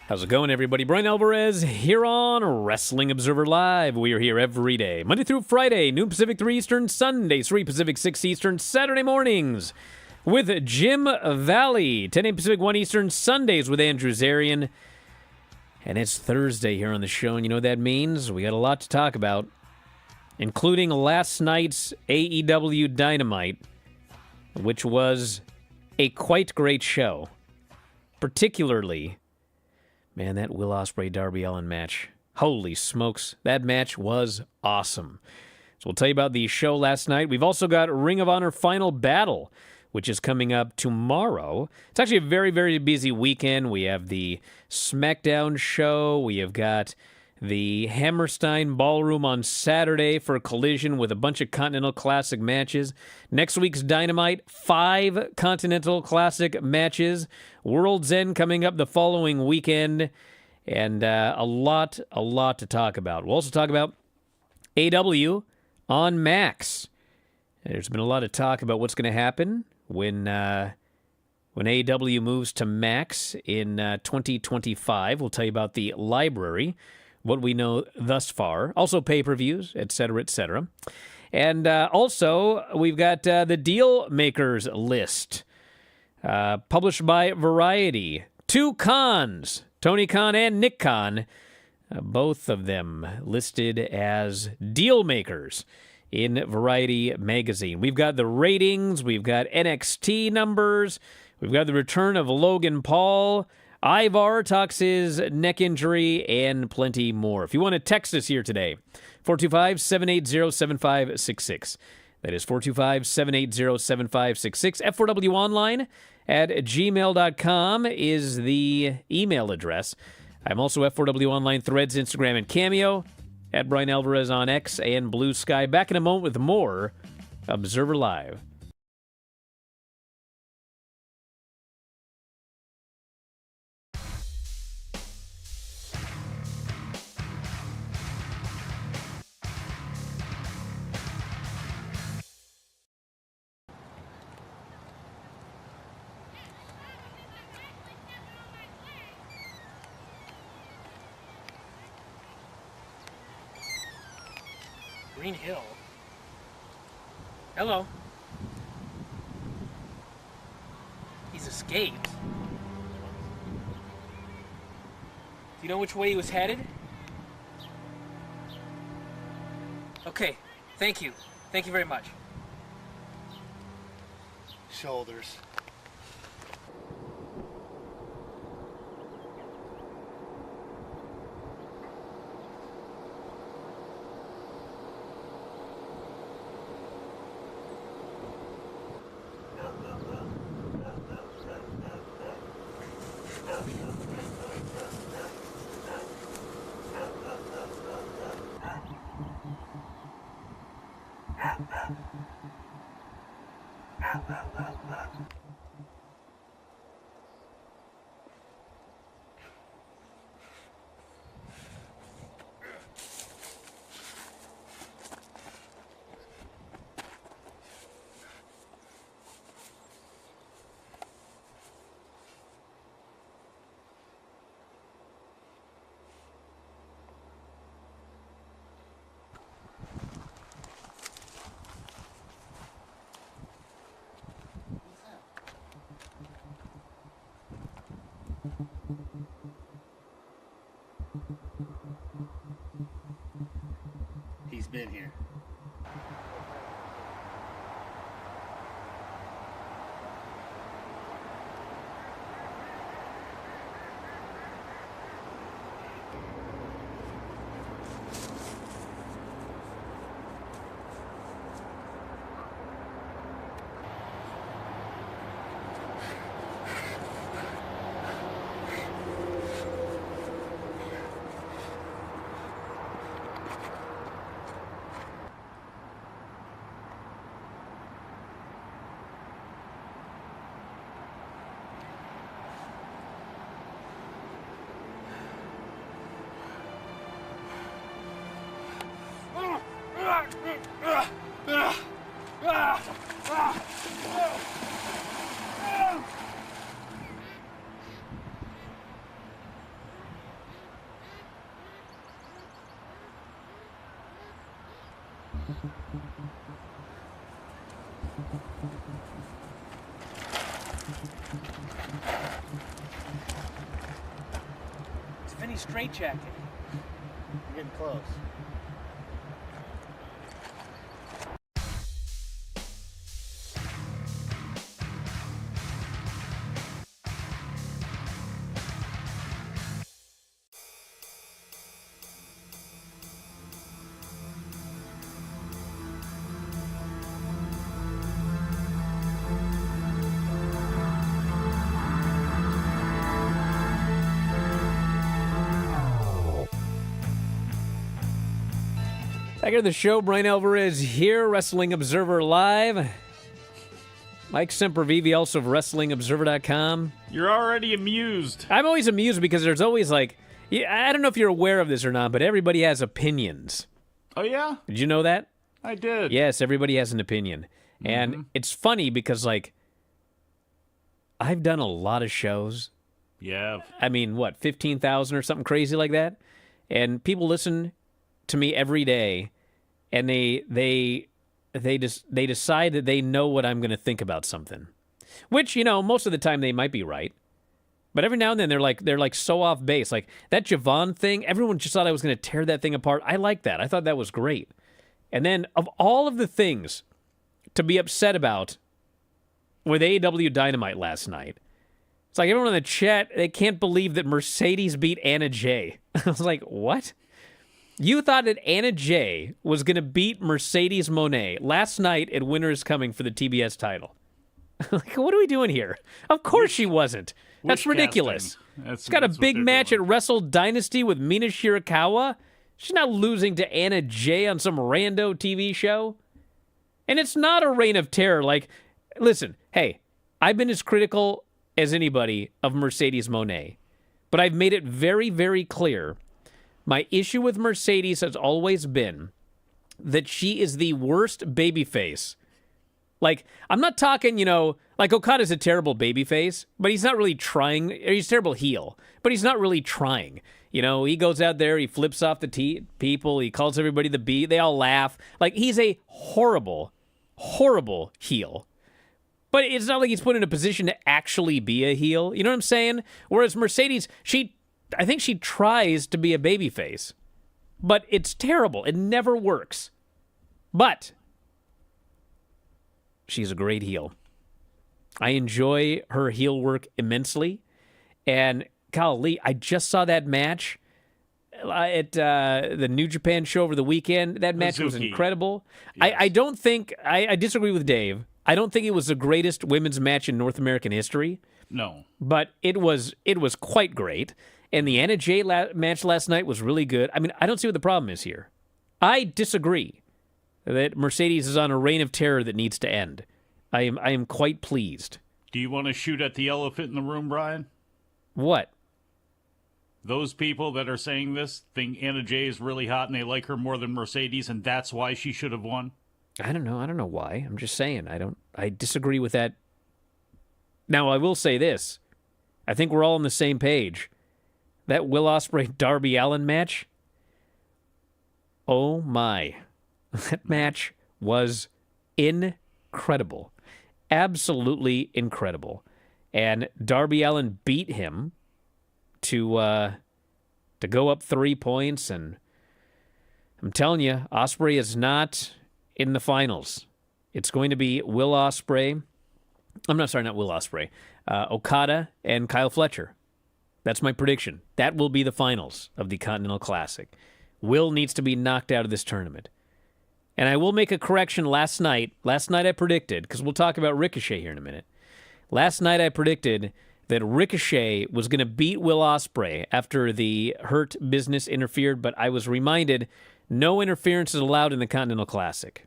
How's it going, everybody? Bryan Alvarez here on Wrestling Observer Live. We are here every day, Monday through Friday, noon Pacific, 3 Eastern, Sundays, 3 Pacific, 6 Eastern, Saturday mornings with Jim Valley, 10 a.m. Pacific, 1 Eastern, Sundays with Andrew Zarian. And it's Thursday here on the show, and you know what that means? We got a lot to talk about, including last night's AEW Dynamite, which was a quite great show. Particularly, man, that Will Ospreay Darby Allin match. Holy smokes, that match was awesome. So we'll tell you about the show last night. We've also got Ring of Honor Final Battle, which is coming up tomorrow. It's actually a very, very busy weekend. We have the SmackDown show. We have got the Hammerstein Ballroom on Saturday for Collision with a bunch of Continental Classic matches. Next week's Dynamite, 5 Continental Classic matches. World's End coming up the following weekend. And a lot to talk about. We'll also talk about AEW on Max. There's been a lot of talk about what's going to happen when AEW moves to Max in 2025. We'll tell you about the library, what we know thus far, also pay-per-views, etc., etc. And also, we've got the Deal Makers list, published by Variety. 2 Khans, Tony Khan and Nick Khan, both of them listed as Deal Makers in Variety magazine. We've got the ratings, we've got NXT numbers, we've got the return of Logan Paul, Ivar talks his neck injury, and plenty more. If you want to text us here today, 425-780-7566. That is 425-780-7566. F4W Online at gmail.com is the email address. I'm also F4W Online, Threads, Instagram, and Cameo, at Bryan Alvarez on X and Blue Sky. Back in a moment with more Observer Live. Green Hill. Hello. He's escaped. Do you know which way he was headed? Okay, thank you. Thank you very much. Shoulders. He's been here. It's Vinny's straitjacket. You're getting close. Back at the show, Bryan Alvarez here, Wrestling Observer Live. Mike Sempervive, also of WrestlingObserver.com. You're already amused. I'm always amused because there's always I don't know if you're aware of this or not, but everybody has opinions. Oh, yeah? Did you know that? I did. Yes, everybody has an opinion. And it's funny because, I've done a lot of shows. Yeah. I mean, 15,000 or something crazy like that? And people listen to me every day, and they decide that they know what I'm going to think about something, which most of the time they might be right, but every now and then they're so off base. Like that Javon thing, everyone just thought I was going to tear that thing apart. I like that. I thought that was great. And then of all of the things to be upset about with AEW Dynamite last night, it's like everyone in the chat, they can't believe that Mercedes beat Anna Jay. I was like, what? You thought that Anna Jay was going to beat Mercedes Moné last night at Winter is Coming for the TBS title. What are we doing here? Of course she wasn't. That's ridiculous. She's got a big match at Wrestle Dynasty with Mina Shirakawa. She's not losing to Anna Jay on some rando TV show. And it's not a reign of terror. Listen, hey, I've been as critical as anybody of Mercedes Moné, but I've made it very, very clear. My issue with Mercedes has always been that she is the worst babyface. I'm not talking, Okada's a terrible babyface, but he's not really trying. He's a terrible heel, but he's not really trying. He goes out there, he flips off the people, he calls everybody the B, they all laugh. He's a horrible, horrible heel. But it's not like he's put in a position to actually be a heel. You know what I'm saying? Whereas Mercedes, I think she tries to be a babyface, but it's terrible. It never works. But she's a great heel. I enjoy her heel work immensely. And golly, I just saw that match at the New Japan show over the weekend. That match was incredible. Yes. I don't think, I disagree with Dave. I don't think it was the greatest women's match in North American history. No. But it was quite great. And the Anna Jay match last night was really good. I mean, I don't see what the problem is here. I disagree that Mercedes is on a reign of terror that needs to end. I am quite pleased. Do you want to shoot at the elephant in the room, Brian? What? Those people that are saying this think Anna Jay is really hot and they like her more than Mercedes, and that's why she should have won? I don't know. I don't know why. I'm just saying. I disagree with that. Now, I will say this. I think we're all on the same page. That Will Ospreay Darby Allin match, oh my. That match was incredible. Absolutely incredible. And Darby Allin beat him to go up 3 points. And I'm telling you, Ospreay is not in the finals. It's going to be Will Ospreay. Not Will Ospreay. Okada and Kyle Fletcher. That's my prediction. That will be the finals of the Continental Classic. Will needs to be knocked out of this tournament. And I will make a correction last night. Last night I predicted, because we'll talk about Ricochet here in a minute. Last night I predicted that Ricochet was going to beat Will Ospreay after the Hurt Business interfered, but I was reminded no interference is allowed in the Continental Classic.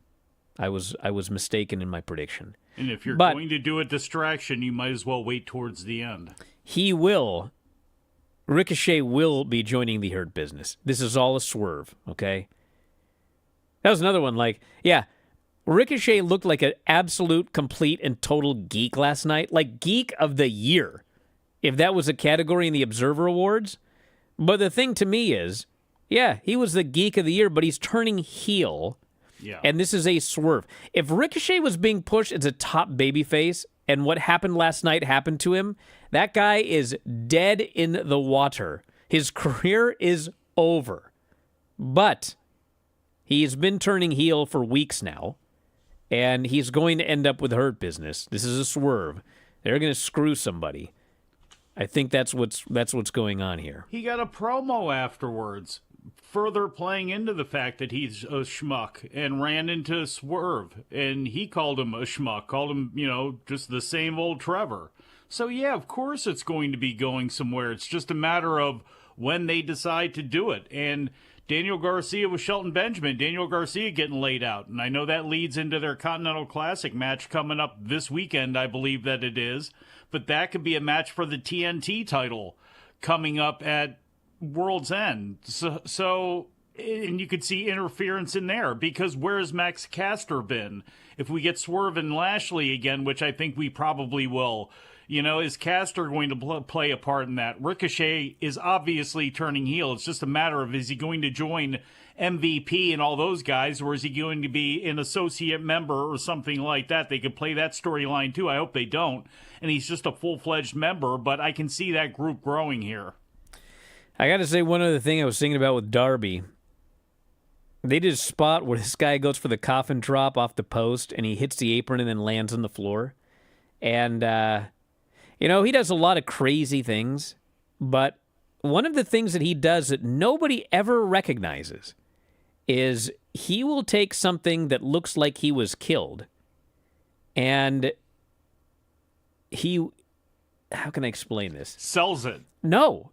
I was mistaken in my prediction. And if you're going to do a distraction, you might as well wait towards the end. Ricochet will be joining the Hurt Business. This is all a swerve, okay? That was another one. Ricochet looked like an absolute, complete, and total geek last night. Geek of the year, if that was a category in the Observer Awards. But the thing to me is, yeah, he was the geek of the year, but he's turning heel Yeah. And this is a swerve. If Ricochet was being pushed as a top babyface and what happened last night happened to him, that guy is dead in the water. His career is over. But he's been turning heel for weeks now, and he's going to end up with Hurt Business. This is a swerve. They're going to screw somebody. I think that's what's going on here. He got a promo afterwards, further playing into the fact that he's a schmuck, and ran into Swerve, and he called him a schmuck, called him, just the same old Trevor. So yeah, of course it's going to be going somewhere. It's just a matter of when they decide to do it. And Daniel Garcia with Shelton Benjamin, Daniel Garcia getting laid out. And I know that leads into their Continental Classic match coming up this weekend, I believe that it is. But that could be a match for the TNT title coming up at World's End. So and you could see interference in there, because where's Max Caster been? If we get Swerve and Lashley again, which I think we probably will, is Caster going to play a part in that? Ricochet is obviously turning heel. It's just a matter of, is he going to join MVP and all those guys, or is he going to be an associate member or something like that? They could play that storyline too. I hope they don't. And he's just a full-fledged member, but I can see that group growing here. I got to say one other thing I was thinking about with Darby. They did a spot where this guy goes for the coffin drop off the post, and he hits the apron and then lands on the floor. And, he does a lot of crazy things, but one of the things that he does that nobody ever recognizes is he will take something that looks like he was killed, and how can I explain this? Sells it. No.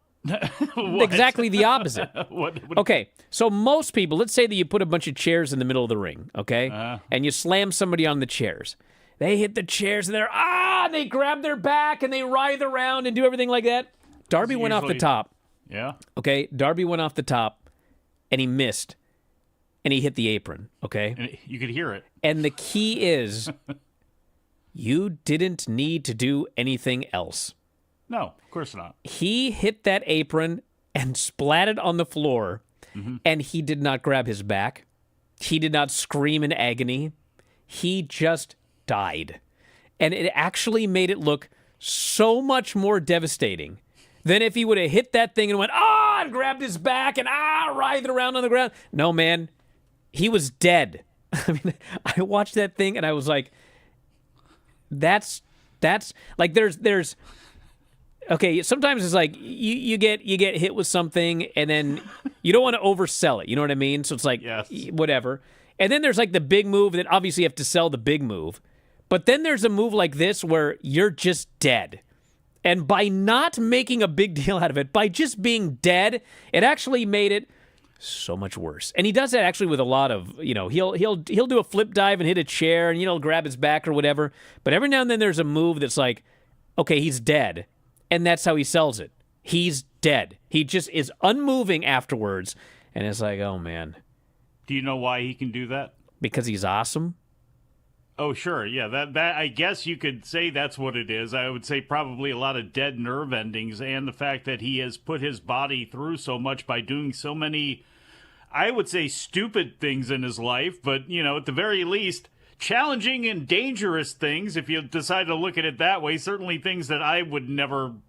Exactly the opposite. What? Okay, so most people, let's say that you put a bunch of chairs in the middle of the ring, okay? And you slam somebody on the chairs. They hit the chairs and they grab their back and they writhe around and do everything like that. Darby went off the top. Yeah. Okay, Darby went off the top and he missed and he hit the apron, okay? And you could hear it. And the key is you didn't need to do anything else. No, of course not. He hit that apron and splatted on the floor, and he did not grab his back. He did not scream in agony. He just died. And it actually made it look so much more devastating than if he would have hit that thing and went, and grabbed his back and, writhed around on the ground. No, man, he was dead. I mean, I watched that thing and I was like, that's like, there's, okay, sometimes it's like you get hit with something and then you don't want to oversell it. You know what I mean? So it's like, yes, whatever. And then there's like the big move that obviously you have to sell the big move. But then there's a move like this where you're just dead. And by not making a big deal out of it, by just being dead, it actually made it so much worse. And he does that actually with a lot of, he'll do a flip dive and hit a chair and, grab his back or whatever. But every now and then there's a move that's like, okay, he's dead. And that's how he sells it. He's dead. He just is unmoving afterwards. And it's like, oh, man. Do you know why he can do that? Because he's awesome? Oh, sure. Yeah, that I guess you could say that's what it is. I would say probably a lot of dead nerve endings and the fact that he has put his body through so much by doing so many, I would say, stupid things in his life. But, at the very least, challenging and dangerous things, if you decide to look at it that way. Certainly things that I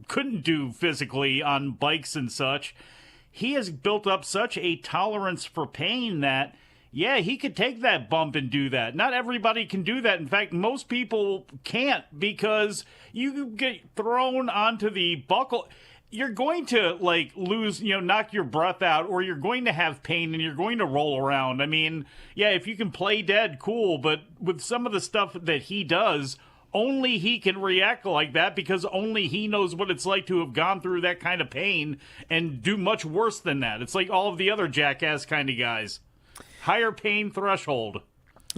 couldn't do physically on bikes and such. He has built up such a tolerance for pain that, yeah, he could take that bump and do that. Not everybody can do that. In fact, most people can't, because you get thrown onto the buckle. You're going to lose, knock your breath out, or you're going to have pain and you're going to roll around. I mean, yeah, if you can play dead, cool. But with some of the stuff that he does, only he can react like that, because only he knows what it's like to have gone through that kind of pain and do much worse than that. It's like all of the other jackass kind of guys. Higher pain threshold.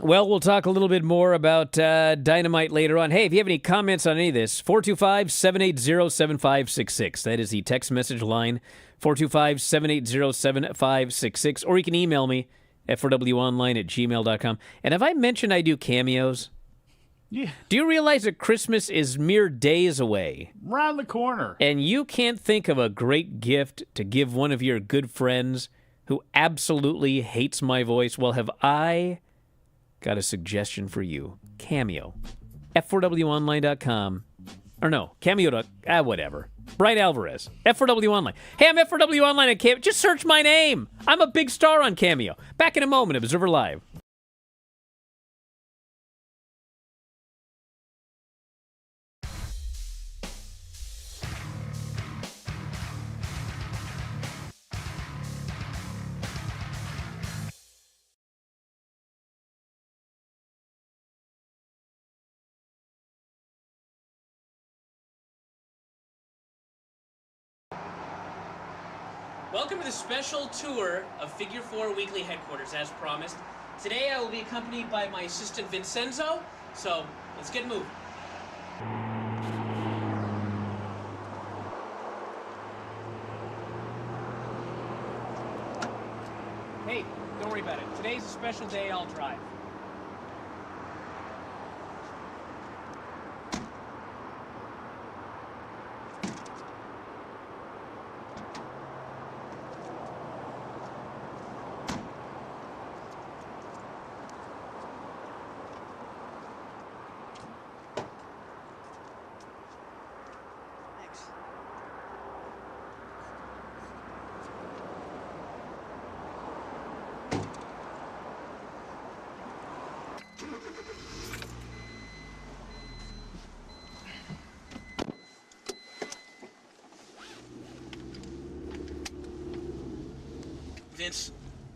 Well, we'll talk a little bit more about Dynamite later on. Hey, if you have any comments on any of this, 425-780-7566. That is the text message line, 425-780-7566. Or you can email me at f4wonline@gmail.com. And have I mentioned I do cameos? Yeah. Do you realize that Christmas is mere days away? Round the corner. And you can't think of a great gift to give one of your good friends who absolutely hates my voice? Well, have I got a suggestion for you. Cameo. F4WOnline.com. Or no, Cameo. Whatever. Bryan Alvarez. F4W Online. Hey, I'm F4W Online at Cameo. Just search my name. I'm a big star on Cameo. Back in a moment, Observer Live. Welcome to the special tour of Figure 4 Weekly Headquarters, as promised. Today I will be accompanied by my assistant Vincenzo, so let's get moving. Hey, don't worry about it. Today's a special day, I'll drive. Vince,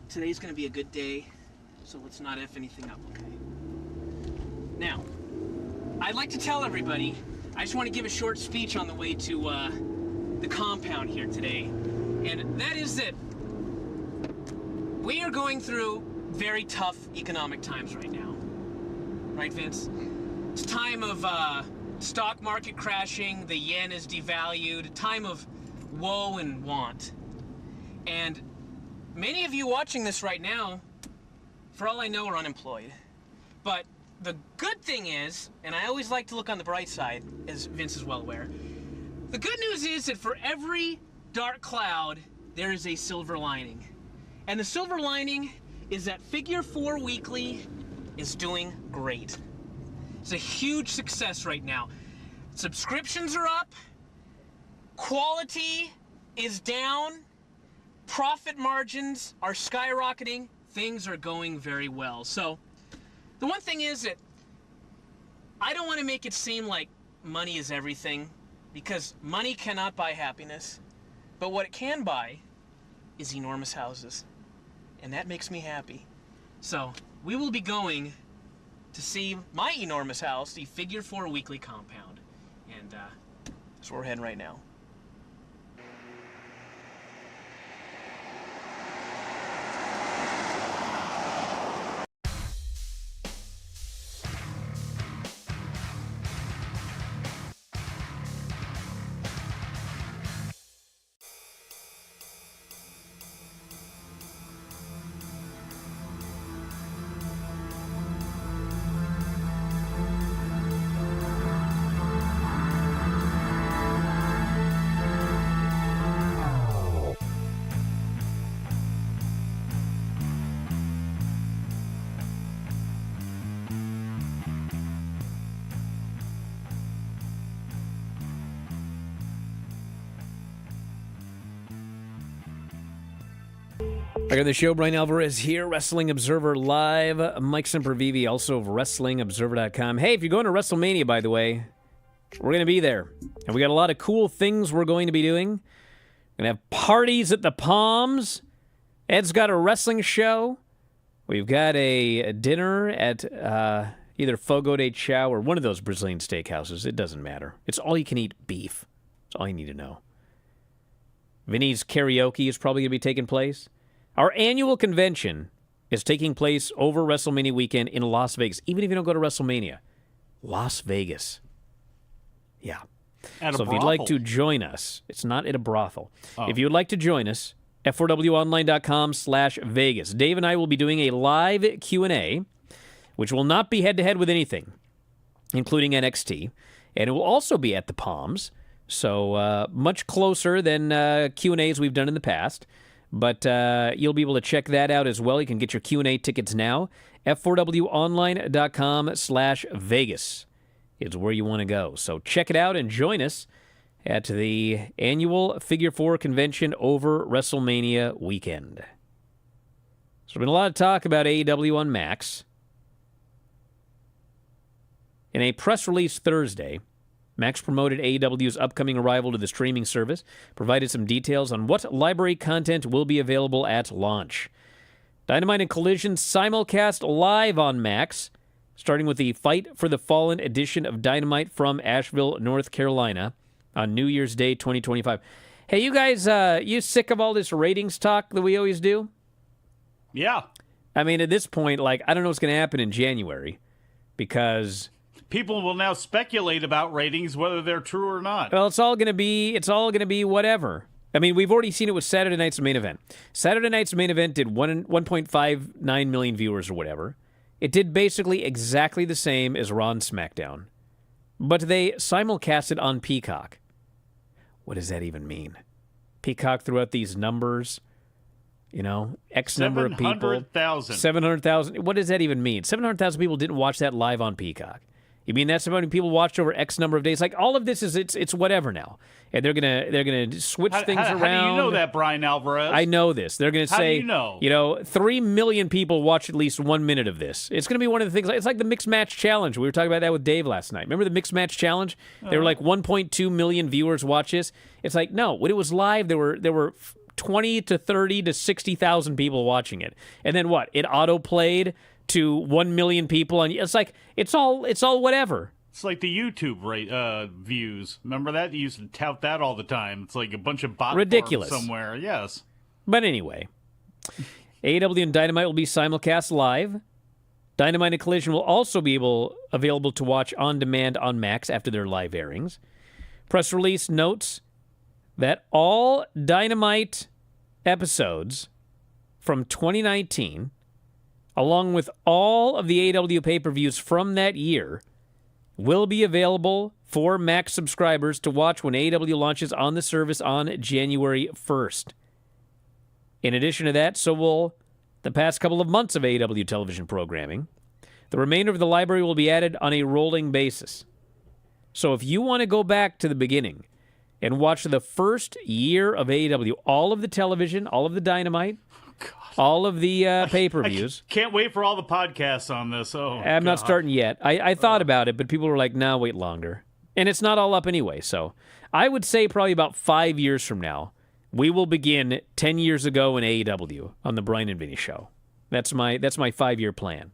today's gonna be a good day, so let's not F anything up, okay? Now, I'd like to tell everybody, I just want to give a short speech on the way to the compound here today, and that is that we are going through very tough economic times right now. Right, Vince? It's a time of stock market crashing, the yen is devalued, a time of woe and want. And many of you watching this right now, for all I know, are unemployed. But the good thing is, and I always like to look on the bright side, as Vince is well aware, the good news is that for every dark cloud, there is a silver lining. And the silver lining is that Figure 4 Weekly is doing great. It's a huge success right now. Subscriptions are up, quality is down, profit margins are skyrocketing, things are going very well. So, the one thing is that I don't want to make it seem like money is everything, because money cannot buy happiness, but what it can buy is enormous houses, and that makes me happy. So, we will be going to see my enormous house, the Figure 4 Weekly compound, and that's where we're heading right now. Back on the show, Bryan Alvarez here, Wrestling Observer Live. Mike Sempervive, also of WrestlingObserver.com. Hey, if you're going to WrestleMania, by the way, we're going to be there. And we got a lot of cool things we're going to be doing. We're going to have parties at the Palms. Ed's got a wrestling show. We've got a dinner at either Fogo de Chao or one of those Brazilian steakhouses. It doesn't matter. It's all-you-can-eat beef. That's all you need to know. Vinny's karaoke is probably going to be taking place. Our annual convention is taking place over WrestleMania weekend in Las Vegas. Even if you don't go to WrestleMania, Las Vegas. Yeah. So if you'd like to join us, it's not at a brothel. Oh. If you would like to join us, f4wonline.com/Vegas. Dave and I will be doing a live Q&A, which will not be head-to-head with anything, including NXT. And it will also be at the Palms, so much closer than Q&As we've done in the past. But you'll be able to check that out as well. You can get your Q&A tickets now. F4WOnline.com/Vegas is where you want to go. So check it out and join us at the annual Figure 4 convention over WrestleMania weekend. So there's been a lot of talk about AEW on Max. In a press release Thursday, Max promoted AEW's upcoming arrival to the streaming service, provided some details on what library content will be available at launch. Dynamite and Collision simulcast live on Max, starting with the Fight for the Fallen edition of Dynamite from Asheville, North Carolina, on New Year's Day 2025. Hey, you guys, you sick of all this ratings talk that we always do? Yeah. I mean, at this point, like, I don't know what's going to happen in January, because people will now speculate about ratings, whether they're true or not. Well, it's all going to be whatever. I mean, we've already seen it with Saturday night's main event. Saturday night's main event did 1.59 million viewers or whatever. It did basically exactly the same as Raw and SmackDown, but they simulcast it on Peacock. What does that even mean? Peacock threw out these numbers, you know, X number of people. 700,000. 700,000. What does that even mean? 700,000 people didn't watch that live on Peacock. You mean that's how many people watched over X number of days? Like, all of this is it's whatever now, and they're gonna switch things around. How do you know that, Bryan Alvarez? I know this. They're gonna say, do you know? 3 million people watched at least 1 minute of this. It's gonna be one of the things. It's like the mixed match challenge. We were talking about that with Dave last night. Remember the mixed match challenge? There were like 1.2 million viewers watch this. It's like, no, when it was live, there were 20 to 30 to 60,000 people watching it, and then what? It auto played to 1 million people, and it's like it's all whatever. It's like the YouTube views. Remember that? You used to tout that all the time. It's like a bunch of bot ridiculous farms somewhere. Yes. But anyway, AEW and Dynamite will be simulcast live. Dynamite and Collision will also be available to watch on demand on Max after their live airings. Press release notes that all Dynamite episodes from 2019, along with all of the AEW pay-per-views from that year, will be available for Max subscribers to watch when AEW launches on the service on January 1st. In addition to that, so will the past couple of months of AEW television programming. The remainder of the library will be added on a rolling basis. So if you want to go back to the beginning and watch the first year of AEW, all of the television, all of the Dynamite, all of the pay-per-views. I can't wait for all the podcasts on this. I'm not starting yet. I thought about it, but people were like, no, wait longer. And it's not all up anyway. So I would say probably about 5 years from now, we will begin 10 years ago in AEW on the Bryan and Vinny Show. That's my 5-year plan.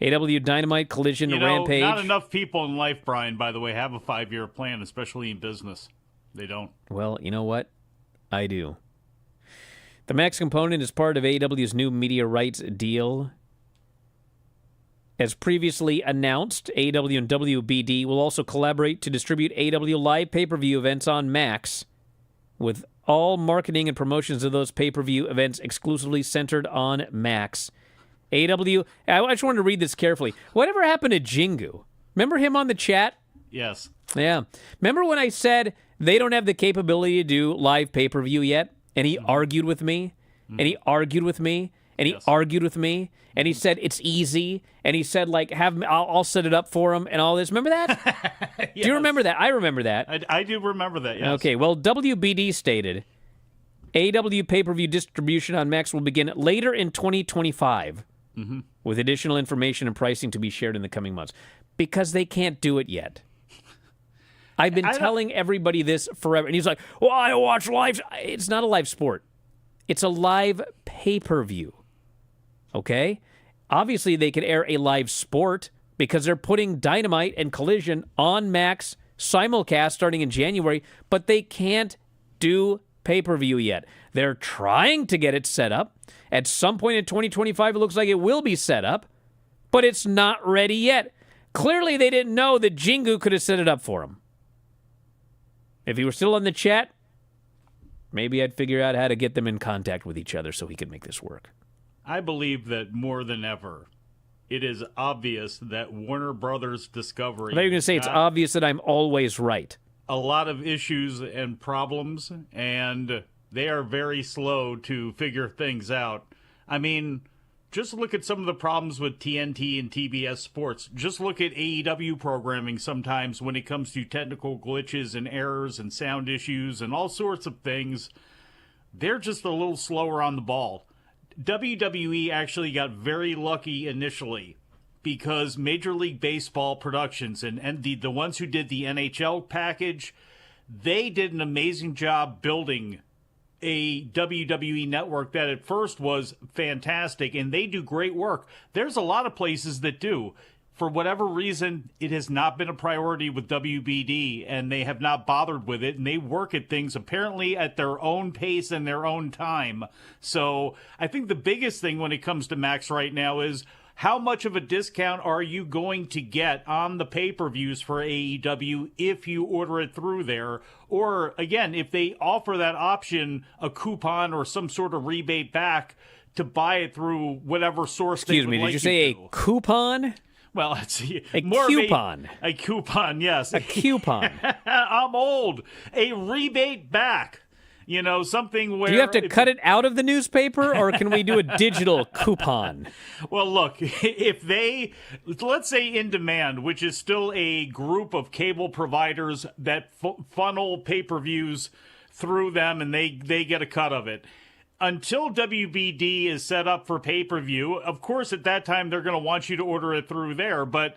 AEW Dynamite, Collision, Rampage. Not enough people in life, Brian, by the way, have a 5-year plan, especially in business. They don't. Well, you know what? I do. The Max component is part of AEW's new media rights deal. As previously announced, AEW and WBD will also collaborate to distribute AEW live pay-per-view events on Max, with all marketing and promotions of those pay-per-view events exclusively centered on Max. AEW, I just wanted to read this carefully. Whatever happened to Jingu? Remember him on the chat? Yes. Yeah. Remember when I said they don't have the capability to do live pay-per-view yet? And he argued with me, and he argued with me, and he argued with me, and he said it's easy, and he said, like, I'll set it up for him and all this. Remember that? Yes. Do you remember that? I remember that. I do remember that, yes. Okay, well, WBD stated, AEW pay-per-view distribution on Max will begin later in 2025, with additional information and pricing to be shared in the coming months, because they can't do it yet. I've been telling everybody this forever. And he's like, well, I watch live. It's not a live sport. It's a live pay-per-view. Okay? Obviously, they can air a live sport because they're putting Dynamite and Collision on Max simulcast starting in January, but they can't do pay-per-view yet. They're trying to get it set up. At some point in 2025, it looks like it will be set up, but it's not ready yet. Clearly, they didn't know that Jingu could have set it up for them. If he were still on the chat, maybe I'd figure out how to get them in contact with each other so he could make this work. I believe that more than ever, it is obvious that Warner Brothers Discovery... I thought you were going to say it's obvious that I'm always right. A lot of issues and problems, and They are very slow to figure things out. I mean, just look at some of the problems with TNT and TBS Sports. Just look at AEW programming sometimes when it comes to technical glitches and errors and sound issues and all sorts of things. They're just a little slower on the ball. WWE actually got very lucky initially because Major League Baseball Productions and the ones who did the NHL package, they did an amazing job building a WWE network that at first was fantastic, and they do great work. There's a lot of places that do. For whatever reason, it has not been a priority with WBD, and they have not bothered with it, and they work at things apparently at their own pace and their own time. So I think the biggest thing when it comes to Max right now is how much of a discount are you going to get on the pay-per-views for AEW if you order it through there? Or, again, if they offer that option, a coupon or some sort of rebate back to buy it through whatever source they would like. Excuse me, did you say a coupon? Well, it's a more coupon. Of a coupon, yes. A coupon. I'm old. A rebate back. You know, something where... Do you have to cut it out of the newspaper, or can we do a digital coupon? Well, look, if they... Let's say In Demand, which is still a group of cable providers that funnel pay-per-views through them, and they get a cut of it. Until WBD is set up for pay-per-view, of course, at that time, they're going to want you to order it through there, but...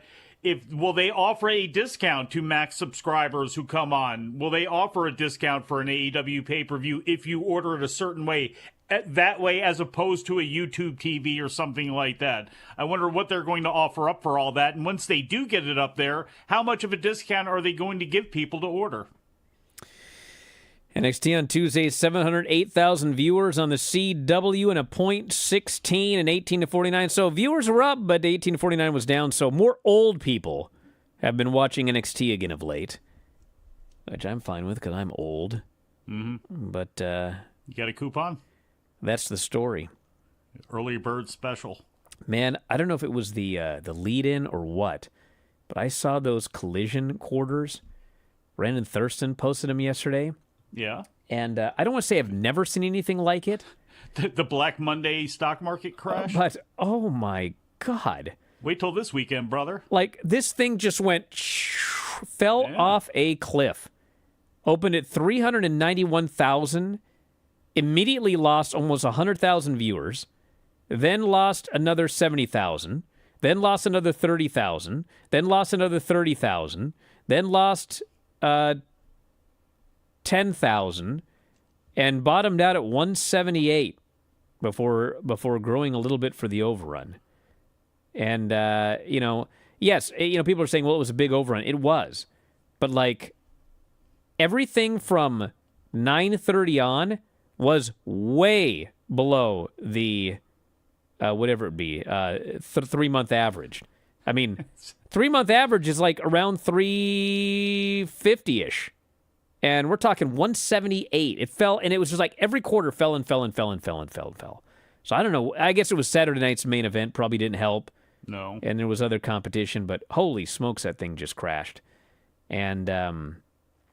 Will they offer a discount to Max subscribers who come on? Will they offer a discount for an AEW pay-per-view if you order it a certain way, that way as opposed to a YouTube TV or something like that? I wonder what they're going to offer up for all that. And once they do get it up there, how much of a discount are they going to give people to order? NXT on Tuesday, 708,000 viewers on the CW and a .16 and 18 to 49. So viewers are up, but 18 to 49 was down. So more old people have been watching NXT again of late, which I'm fine with because I'm old. Mm-hmm. But you got a coupon? That's the story. Early bird special. Man, I don't know if it was the lead-in or what, but I saw those Collision quarters. Brandon Thurston posted them yesterday. Yeah. And I don't want to say I've never seen anything like it. The Black Monday stock market crash? But, oh my God. Wait till this weekend, brother. Like, this thing just went, fell off a cliff. Opened at 391,000, immediately lost almost 100,000 viewers, then lost another 70,000, then lost another 30,000, then lost another 30,000, then lost 10,000 and bottomed out at 178 before growing a little bit for the overrun. And, yes, people are saying, well, it was a big overrun. It was. But, like, everything from 9:30 on was way below the, whatever it be, 3-month average. I mean, 3-month average is like around 350-ish. And we're talking 178. It fell, and it was just like every quarter fell and fell and fell and fell and fell and fell. So I don't know. I guess it was Saturday night's main event. Probably didn't help. No. And there was other competition, but holy smokes, that thing just crashed. And then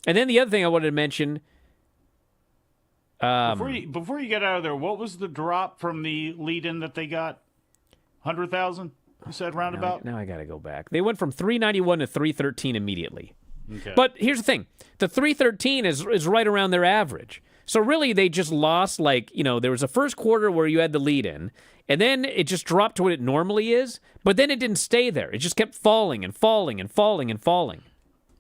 the other thing I wanted to mention. Before you get out of there, what was the drop from the lead-in that they got? 100,000? You said roundabout? Now I got to go back. They went from 391 to 313 immediately. Okay. But here's the thing. The 313 is right around their average. So really they just lost, there was a first quarter where you had the lead in, and then it just dropped to what it normally is, but then it didn't stay there. It just kept falling and falling and falling and falling.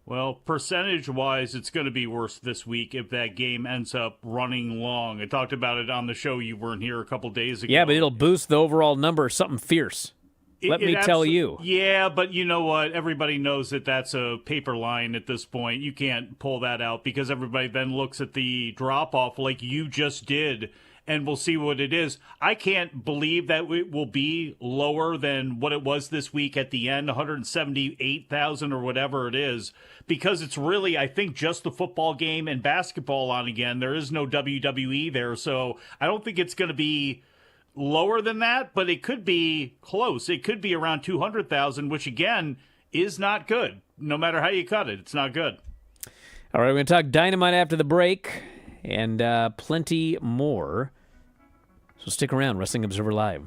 Well, percentage-wise, it's going to be worse this week if that game ends up running long. I talked about it on the show. You weren't here a couple days ago. Yeah, but it'll boost the overall number something fierce. Let me tell you. Yeah, but you know what? Everybody knows that that's a paper line at this point. You can't pull that out because everybody then looks at the drop-off like you just did, and we'll see what it is. I can't believe that it will be lower than what it was this week at the end, 178,000 or whatever it is, because it's really, I think, just the football game and basketball on again. There is no WWE there, so I don't think it's going to be lower than that, but it could be close. It could be around 200,000, which again is not good. No matter how you cut it, it's not good. All right, we're going to talk Dynamite after the break. and plenty more. So stick around, Wrestling Observer Live.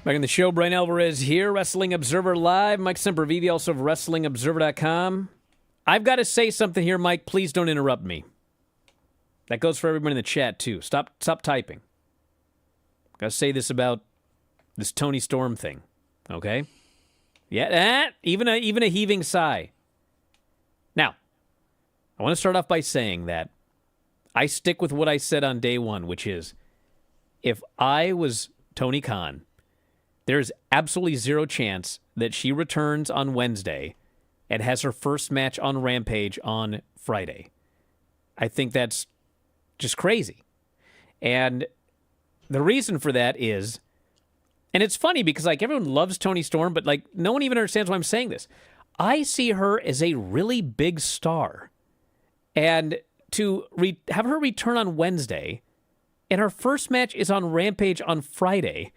Back in the show, Bryan Alvarez here, Wrestling Observer Live. Mike Sempervive, also of WrestlingObserver.com. I've got to say something here, Mike. Please don't interrupt me. That goes for everyone in the chat, too. Stop typing. Got to say this about this Toni Storm thing, okay? Yeah, even a heaving sigh. Now, I want to start off by saying that I stick with what I said on day one, which is, if I was Tony Khan, there's absolutely zero chance that she returns on Wednesday and has her first match on Rampage on Friday. I think that's just crazy. And the reason for that is, and it's funny because like everyone loves Toni Storm, but like no one even understands why I'm saying this. I see her as a really big star. And to have her return on Wednesday and her first match is on Rampage on Friday,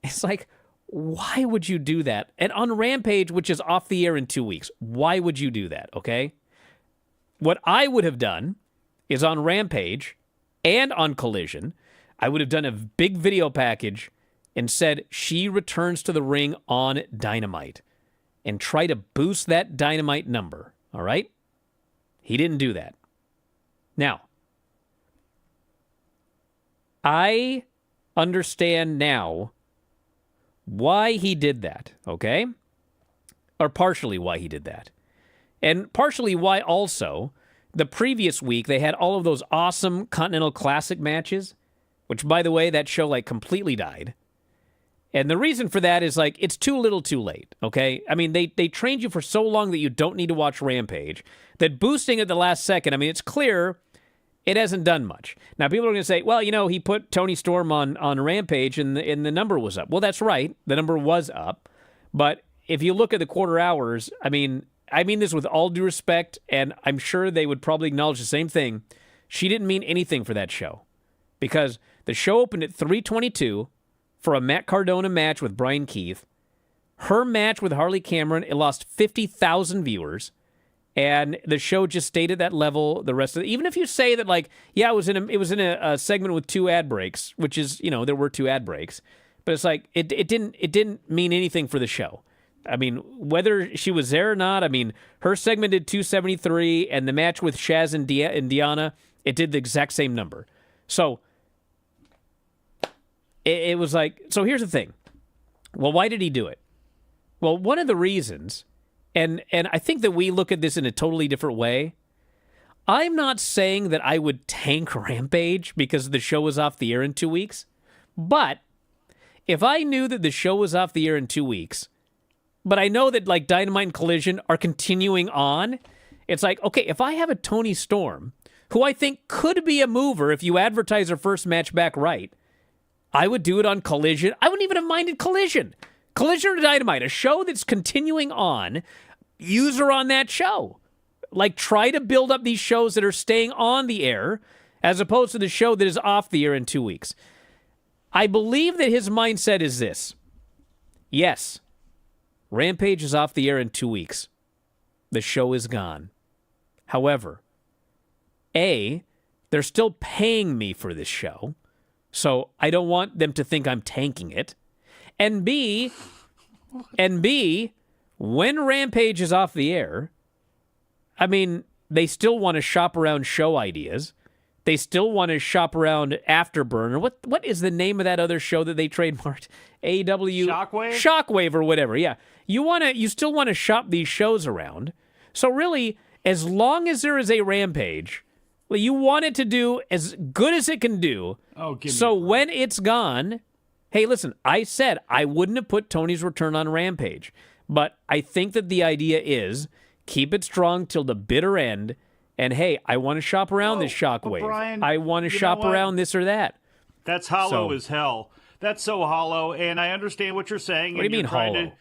it's like, why would you do that? And on Rampage, which is off the air in 2 weeks, why would you do that, okay? What I would have done is on Rampage and on Collision, I would have done a big video package and said she returns to the ring on Dynamite and try to boost that Dynamite number, all right? He didn't do that. Now, I understand now why he did that, okay? Or partially why he did that. And partially why also the previous week they had all of those awesome Continental Classic matches, which, by the way, that show like completely died. And the reason for that is like it's too little too late, okay? I mean, they trained you for so long that you don't need to watch Rampage, that boosting at the last second, I mean, it's clear it hasn't done much. Now, people are going to say, well, you know, he put Tony Storm on Rampage and the number was up. Well, that's right. The number was up. But if you look at the quarter hours, I mean this with all due respect, and I'm sure they would probably acknowledge the same thing. She didn't mean anything for that show because the show opened at 3:22 for a Matt Cardona match with Brian Keith. Her match with Harley Cameron, it lost 50,000 viewers. And the show just stayed at that level the rest of it. Even if you say that, like, yeah, it was in a segment with 2 ad breaks, which is, you know, there were 2 ad breaks, but it's like it didn't mean anything for the show. I mean, whether she was there or not, I mean, her segment did 273, and the match with Shaz and Deanna, it did the exact same number. So it was like, so here's the thing. Well, why did he do it? Well, one of the reasons. And I think that we look at this in a totally different way. I'm not saying that I would tank Rampage because the show was off the air in 2 weeks. But if I knew that the show was off the air in 2 weeks, but I know that like Dynamite and Collision are continuing on, it's like, okay, if I have a Tony Storm, who I think could be a mover if you advertise her first match back right, I would do it on Collision. I wouldn't even have minded Collision. Collision or Dynamite, a show that's continuing on, use her on that show. Like, try to build up these shows that are staying on the air as opposed to the show that is off the air in 2 weeks. I believe that his mindset is this. Yes, Rampage is off the air in 2 weeks. The show is gone. However, A, they're still paying me for this show, so I don't want them to think I'm tanking it. And B, when Rampage is off the air, I mean, they still want to shop around show ideas. They still want to shop around Afterburner. What is the name of that other show that they trademarked? AEW Shockwave or whatever. Yeah. You still want to shop these shows around. So really, as long as there is a Rampage, well, you want it to do as good as it can do. Oh, so when it's gone, hey, listen, I said I wouldn't have put Tony's return on Rampage. But I think that the idea is keep it strong till the bitter end. And, hey, I want to shop around this Shockwave. Brian, I want to shop around this or that. That's hollow as hell. That's so hollow, and I understand what you're saying. What do you mean hollow?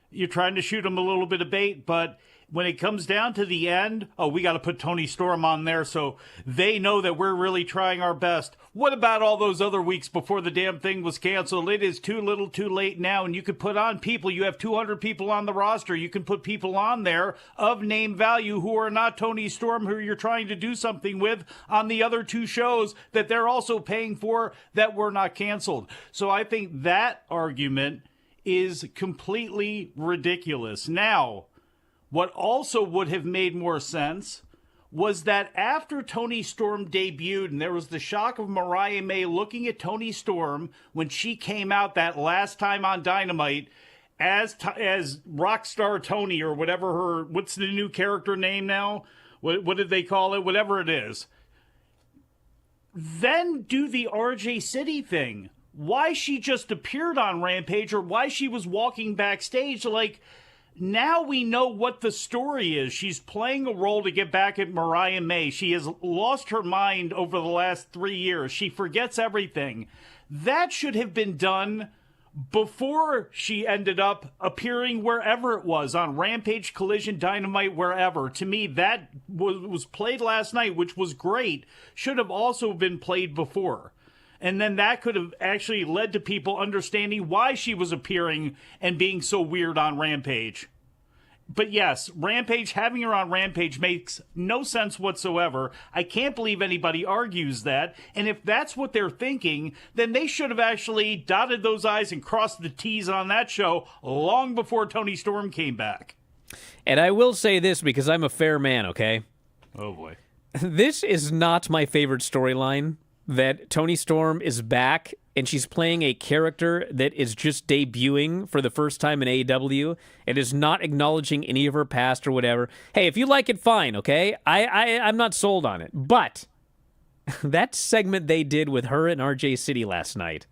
You're trying to shoot him a little bit of bait, but when it comes down to the end, we got to put Tony Storm on there so they know that we're really trying our best. What about all those other weeks before the damn thing was canceled? It is too little too late now, and you could put on people. You have 200 people on the roster. You can put people on there of name value who are not Tony Storm, who you're trying to do something with on the other 2 shows that they're also paying for that were not canceled. So I think that argument is completely ridiculous. Now, what also would have made more sense was that after Tony Storm debuted, and there was the shock of Mariah May looking at Tony Storm when she came out that last time on Dynamite as Rockstar Tony or whatever what's the new character name now? What did they call it? Whatever it is. Then do the RJ City thing. Why she just appeared on Rampage or why she was walking backstage, like, now we know what the story is. She's playing a role to get back at Mariah May. She has lost her mind over the last 3 years. She forgets everything. That should have been done before she ended up appearing wherever it was, on Rampage, Collision, Dynamite, wherever. To me, that was played last night, which was great, should have also been played before. And then that could have actually led to people understanding why she was appearing and being so weird on Rampage. But yes, Rampage, having her on Rampage makes no sense whatsoever. I can't believe anybody argues that. And if that's what they're thinking, then they should have actually dotted those I's and crossed the T's on that show long before Tony Storm came back. And I will say this because I'm a fair man, okay? Oh, boy. This is not my favorite storyline, that Tony Storm is back and she's playing a character that is just debuting for the first time in AEW and is not acknowledging any of her past or whatever. Hey, if you like it, fine, okay? I'm not sold on it. But that segment they did with her and RJ City last night,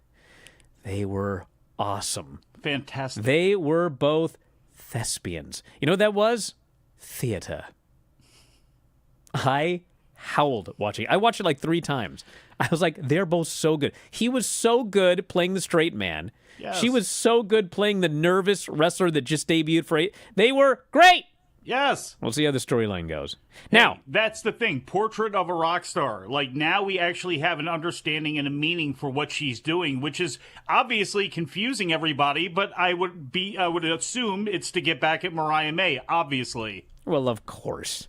they were awesome. Fantastic. They were both thespians. You know what that was? Theater. I howled watching. I watched it like 3 times. I was like, they're both so good. He was so good playing the straight man. Yes. She was so good playing the nervous wrestler that just debuted for 8. They were great. Yes. We'll see how the storyline goes. Now, that's the thing. Portrait of a rock star. Like, now we actually have an understanding and a meaning for what she's doing, which is obviously confusing everybody, but I would assume it's to get back at Mariah May, obviously. well, of course.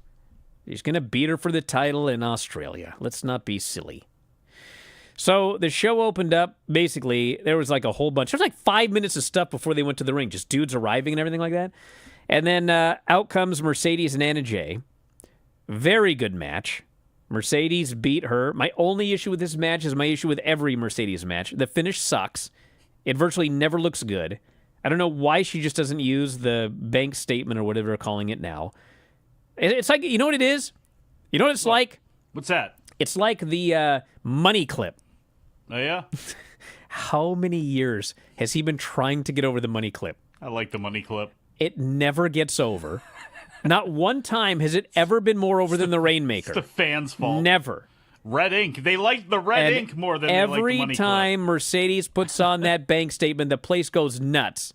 He's going to beat her for the title in Australia. Let's not be silly. So the show opened up, basically, there was like a whole bunch. There was like 5 minutes of stuff before they went to the ring, just dudes arriving and everything like that. And then out comes Mercedes and Anna Jay. Very good match. Mercedes beat her. My only issue with this match is my issue with every Mercedes match. The finish sucks. It virtually never looks good. I don't know why she just doesn't use the bank statement or whatever they're calling it now. It's like, you know what it is? You know what it's like? What's that? It's like the money clip. Oh, yeah? How many years has he been trying to get over the money clip? I like the money clip. It never gets over. Not one time has it ever been more over than the Rainmaker. It's the fans' fault. Never. Red ink. They like the red ink more than they like the money Every time clip. Mercedes puts on that bank statement, the place goes nuts.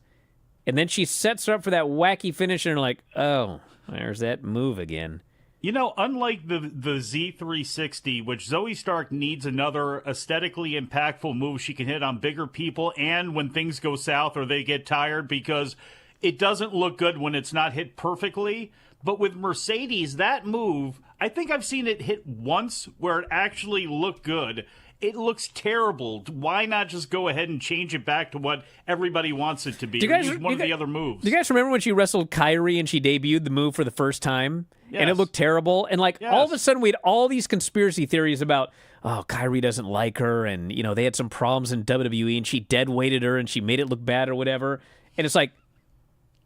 And then she sets her up for that wacky finish, and they're like, oh, there's that move again. You know, unlike the Z360, which Zoe Stark needs another aesthetically impactful move she can hit on bigger people and when things go south or they get tired, because it doesn't look good when it's not hit perfectly. But with Mercedes, that move, I think I've seen it hit once where it actually looked good. It looks terrible. Why not just go ahead and change it back to what everybody wants it to be? Use one of the other moves. Do you guys remember when she wrestled Kyrie and she debuted the move for the first time? Yes. And it looked terrible? And like Yes. all of a sudden we had all these conspiracy theories about, oh, Kyrie doesn't like her, and you know they had some problems in WWE and she dead weighted her and she made it look bad or whatever. And it's like,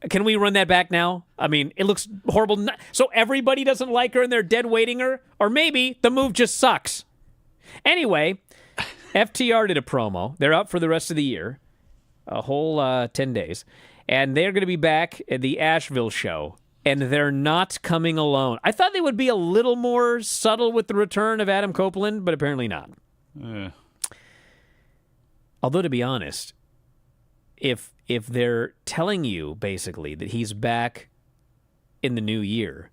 can we run that back now? I mean, it looks horrible. So everybody doesn't like her and they're dead weighting her? Or maybe the move just sucks. Anyway, FTR did a promo. They're out for the rest of the year, a whole 10 days. And they're going to be back at the Asheville show. And they're not coming alone. I thought they would be a little more subtle with the return of Adam Copeland, but apparently not. Although, to be honest, if they're telling you, basically, that he's back in the new year,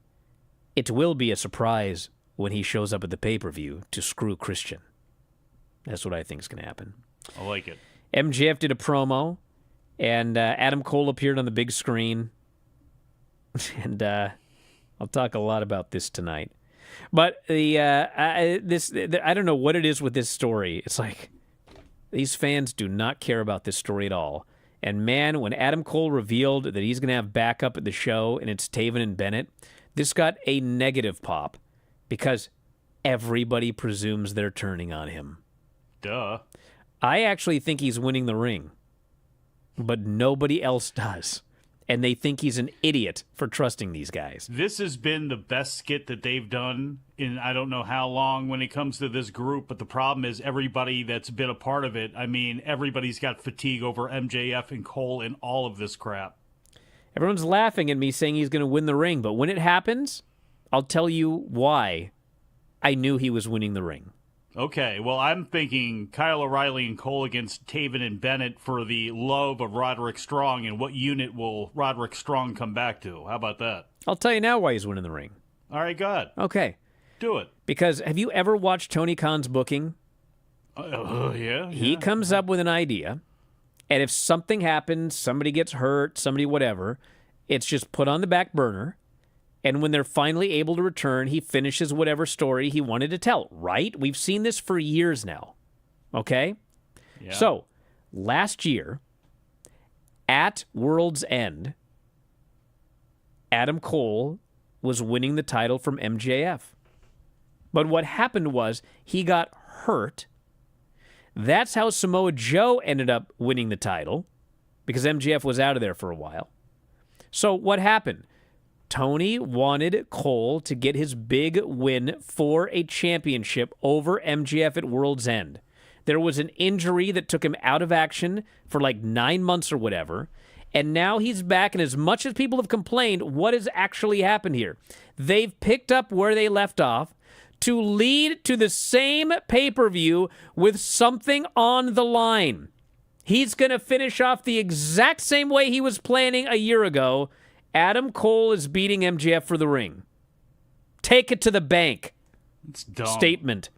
it will be a surprise when he shows up at the pay-per-view to screw Christian. That's what I think is going to happen. I like it. MJF did a promo, and Adam Cole appeared on the big screen. And I'll talk a lot about this tonight. But I don't know what it is with this story. It's like these fans do not care about this story at all. And man, when Adam Cole revealed that he's going to have backup at the show and it's Taven and Bennett, this got a negative pop because everybody presumes they're turning on him. Duh. I actually think he's winning the ring, but nobody else does. And they think he's an idiot for trusting these guys. This has been the best skit that they've done in I don't know how long when it comes to this group, but the problem is everybody that's been a part of it, I mean, everybody's got fatigue over MJF and Cole and all of this crap. Everyone's laughing at me saying he's going to win the ring, but when it happens, I'll tell you why I knew he was winning the ring. Okay, well, I'm thinking Kyle O'Reilly and Cole against Taven and Bennett for the love of Roderick Strong, and what unit will Roderick Strong come back to? How about that? I'll tell you now why he's winning the ring. All right, go ahead. Okay. Do it. Because have you ever watched Tony Khan's booking? Yeah. He comes up with an idea, and if something happens, somebody gets hurt, somebody whatever, It's just put on the back burner. And when they're finally able to return, he finishes whatever story he wanted to tell, right? We've seen this for years now. Okay? Yeah. So, last year, at World's End, Adam Cole was winning the title from MJF. But what happened was he got hurt. That's how Samoa Joe ended up winning the title, because MJF was out of there for a while. So what happened? Tony wanted Cole to get his big win for a championship over MJF at World's End. There was an injury that took him out of action for like 9 months or whatever, and now he's back, and as much as people have complained, what has actually happened here? They've picked up where they left off to lead to the same pay-per-view with something on the line. He's going to finish off the exact same way he was planning a year ago. Adam Cole is beating MJF for the ring. Take it to the bank. It's dumb. Statement.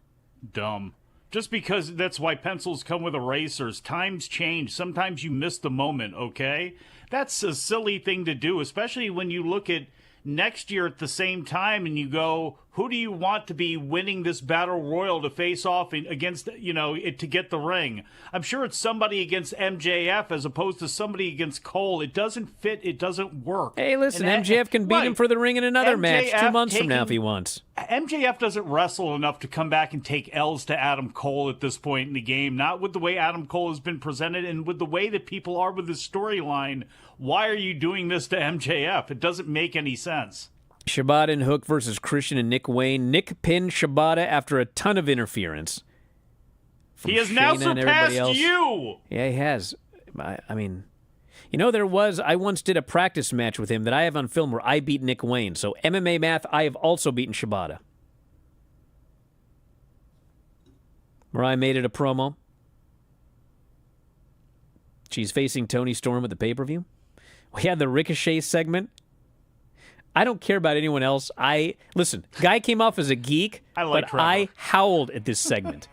Dumb. Just because that's why pencils come with erasers. Times change. Sometimes you miss the moment, okay? That's a silly thing to do, especially when you look at next year at the same time and you go, who do you want to be winning this battle royal to face off against, to get the ring? I'm sure it's somebody against MJF as opposed to somebody against Cole. It doesn't fit. It doesn't work. Hey, listen, MJF can beat him for the ring in another match 2 months from now if he wants. MJF doesn't wrestle enough to come back and take L's to Adam Cole at this point in the game. Not with the way Adam Cole has been presented and with the way that people are with his storyline. Why are you doing this to MJF? It doesn't make any sense. Shibata and Hook versus Christian and Nick Wayne. Nick pinned Shibata after a ton of interference. He has now surpassed you! Yeah, he has. I mean, I once did a practice match with him that I have on film where I beat Nick Wayne. So MMA math, I have also beaten Shibata. Where I made it a promo. She's facing Toni Storm at the pay-per-view. We had the Ricochet segment. I don't care about anyone else. Listen, guy came off as a geek, but Trevor. I howled at this segment.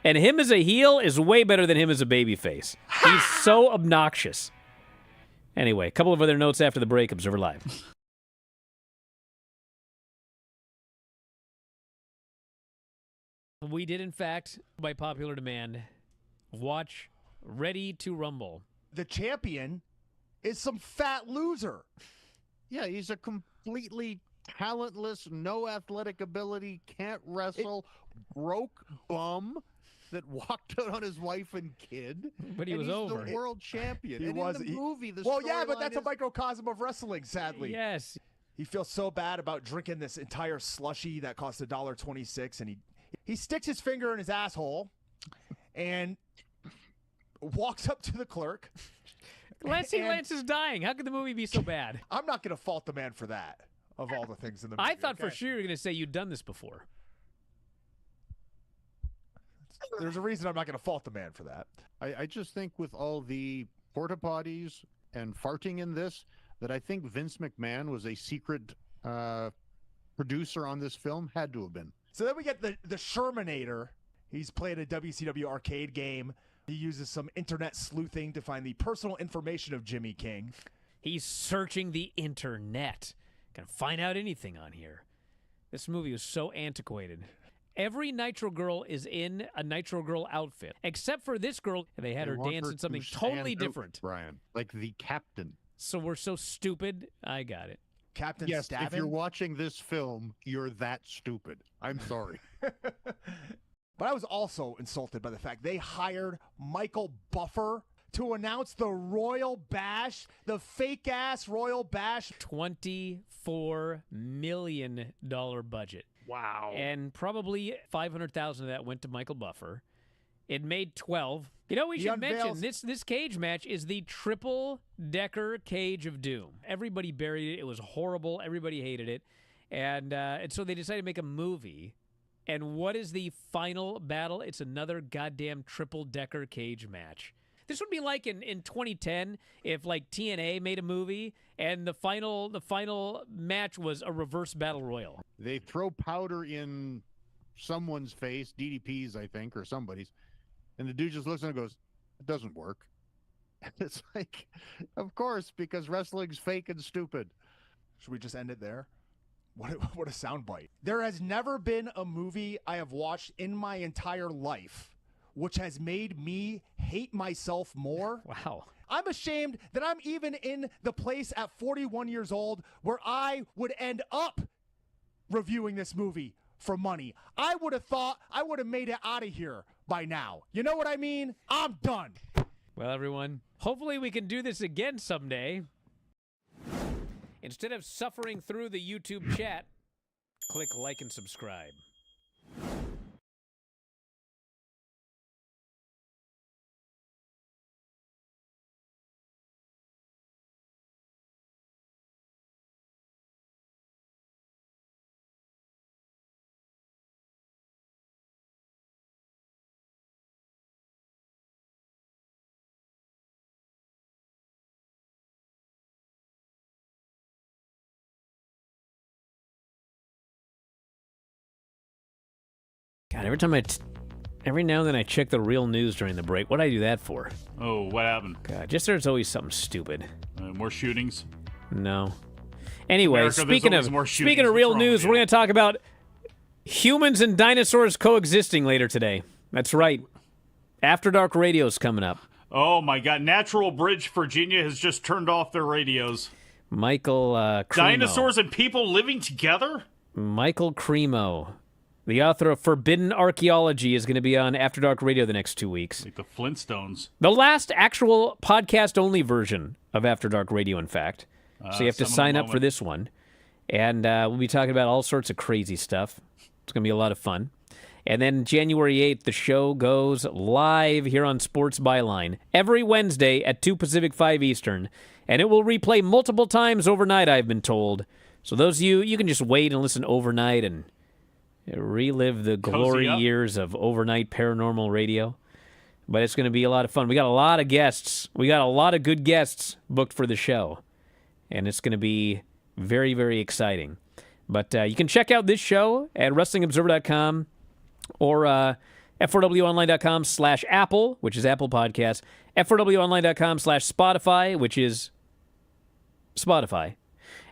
And him as a heel is way better than him as a babyface. He's so obnoxious. Anyway, a couple of other notes after the break. Observer Live. We did, in fact, by popular demand, watch Ready to Rumble. The champion is some fat loser. Yeah, he's a completely talentless, no athletic ability, can't wrestle, broke bum that walked out on his wife and kid. But he was he's over. the world champion. He and was. in the movie, the well, yeah, but storyline that's is, a microcosm of wrestling, sadly. Yes. He feels so bad about drinking this entire slushy that cost $1.26, and he sticks his finger in his asshole and walks up to the clerk. Lance is dying. How could the movie be so bad? I'm not going to fault the man for that, of all the things in the movie. I thought for sure you were going to say you'd done this before. There's a reason I'm not going to fault the man for that. I just think with all the porta potties and farting in this, that I think Vince McMahon was a secret producer on this film. Had to have been. So then we get the Shermanator. He's playing a WCW arcade game. He uses some internet sleuthing to find the personal information of Jimmy King. He's searching the internet. Can find out anything on here. This movie was so antiquated. Every Nitro Girl is in a Nitro Girl outfit, except for this girl. They had her want dance her in something to stand totally out, different. Brian, like the captain. So we're so stupid. I got it. Captain Yes, Stavin. if you're watching this film, you're that stupid. I'm sorry. But I was also insulted by the fact they hired Michael Buffer to announce the Royal Bash, the fake-ass Royal Bash. $24 million budget. Wow. And probably $500,000 of that went to Michael Buffer. It made 12. You know, we should mention this cage match is the triple-decker Cage of Doom. Everybody buried it. It was horrible. Everybody hated it. And so they decided to make a movie. And what is the final battle? It's another goddamn triple-decker cage match. This would be like in 2010 if like TNA made a movie and the final match was a reverse battle royal. They throw powder in someone's face, DDP's, I think, or somebody's, and the dude just looks at it and goes, "It doesn't work." It's like, of course, because wrestling's fake and stupid. Should we just end it there? What a soundbite. There has never been a movie I have watched in my entire life which has made me hate myself more. Wow. I'm ashamed that I'm even in the place at 41 years old where I would end up reviewing this movie for money. I would have thought I would have made it out of here by now. You know what I mean? I'm done. Well, everyone, hopefully we can do this again someday. Instead of suffering through the YouTube chat, click like and subscribe. God, every now and then I check the real news during the break. What do I do that for? Oh, what happened? God, just there's always something stupid. More shootings? No. Anyway, America, speaking there's of always more shootings. real What's wrong news, with we're you? going to talk about humans and dinosaurs coexisting later today. That's right. After Dark Radio's coming up. Oh, my God. Natural Bridge, Virginia has just turned off their radios. Michael Cremo. Dinosaurs and people living together? Michael Cremo, the author of Forbidden Archaeology, is going to be on After Dark Radio the next 2 weeks. Like the Flintstones. The last actual podcast-only version of After Dark Radio, in fact. So you have to sign up for this one. And we'll be talking about all sorts of crazy stuff. It's going to be a lot of fun. And then January 8th, the show goes live here on Sports Byline every Wednesday at 2 Pacific, 5 Eastern. And it will replay multiple times overnight, I've been told. So those of you can just wait and listen overnight and relive the glory years of overnight paranormal radio. But it's going to be a lot of fun. We got a lot of guests. We got a lot of good guests booked for the show. And it's going to be very, very exciting. But you can check out this show at WrestlingObserver.com or F4WOnline.com/Apple, which is Apple Podcasts, F4WOnline.com/Spotify, which is Spotify,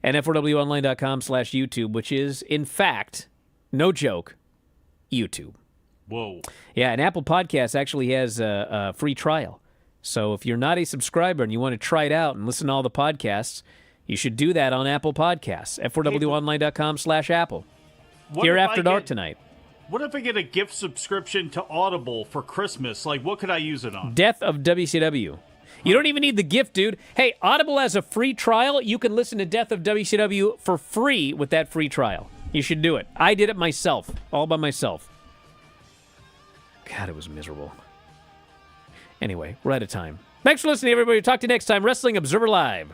and F4WOnline.com/YouTube, which is, in fact, no joke, YouTube. Whoa. Yeah, and Apple Podcasts actually has a free trial. So if you're not a subscriber and you want to try it out and listen to all the podcasts, you should do that on Apple Podcasts, F4WOnline.com/Apple. Here After Dark tonight. What if I get a gift subscription to Audible for Christmas? Like, what could I use it on? Death of WCW. You don't even need the gift, dude. Hey, Audible has a free trial. You can listen to Death of WCW for free with that free trial. You should do it. I did it myself, all by myself. God, it was miserable. Anyway, we're out of time. Thanks for listening, everybody. Talk to you next time. Wrestling Observer Live.